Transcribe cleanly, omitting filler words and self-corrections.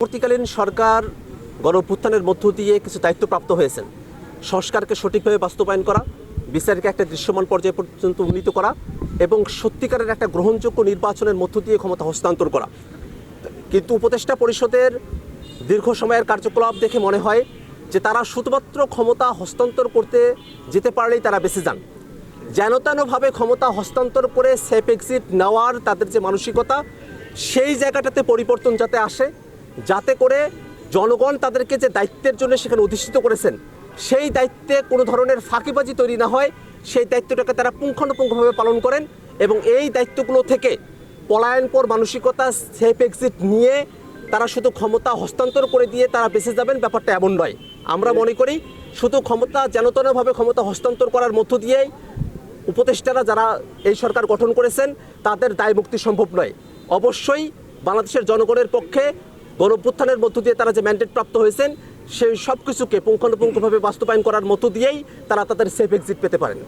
পরবর্তীকালীন সরকার গণঅভ্যুত্থানের মধ্য দিয়ে কিছু দায়িত্বপ্রাপ্ত হয়েছেন। সংস্কারকে সঠিকভাবে বাস্তবায়ন করা, বিচারকে একটা দৃশ্যমান পর্যায় পর্যন্ত উন্নীত করা এবং সত্যিকারের একটা গ্রহণযোগ্য নির্বাচনের মধ্য দিয়ে ক্ষমতা হস্তান্তর করা। কিন্তু উপদেষ্টা পরিষদের দীর্ঘ সময়ের কার্যকলাপ দেখে মনে হয় যে তারা শুধুমাত্র ক্ষমতা হস্তান্তর করতে যেতে পারলেই তারা বেঁচে যান। যেন তেনভাবে ক্ষমতা হস্তান্তর করে সেফ এক্সিট নেওয়ার তাদের যে মানসিকতা, সেই জায়গাটাতে পরিবর্তন যাতে আসে, যাতে করে জনগণ তাদেরকে যে দায়িত্বের জন্য সেখানে অধিষ্ঠিত করেছেন সেই দায়িত্বে কোনো ধরনের ফাঁকিবাজি তৈরি না হয়, সেই দায়িত্বটাকে তারা পুঙ্খানুপুঙ্খভাবে পালন করেন এবং এই দায়িত্বগুলো থেকে পলায়নপর মানসিকতা, সেফ এক্সিট নিয়ে তারা শুধু ক্ষমতা হস্তান্তর করে দিয়ে তারা বেঁচে যাবেন, ব্যাপারটা এমন নয়। আমরা মনে করি শুধু ক্ষমতা যেনতেনভাবে ক্ষমতা হস্তান্তর করার মধ্য দিয়েই উপদেষ্টারা যারা এই সরকার গঠন করেছেন তাদের দায় মুক্তি সম্ভব নয়। অবশ্যই বাংলাদেশের জনগণের পক্ষে গণঅভ্যুত্থানের মধ্য দিয়ে তারা যে ম্যান্ডেট প্রাপ্ত হয়েছেন সেই সব কিছুকে পুঙ্খানুপুঙ্খভাবে বাস্তবায়ন করার মধ্য দিয়েই তারা তাদের সেফ এক্সিট পেতে পারেন।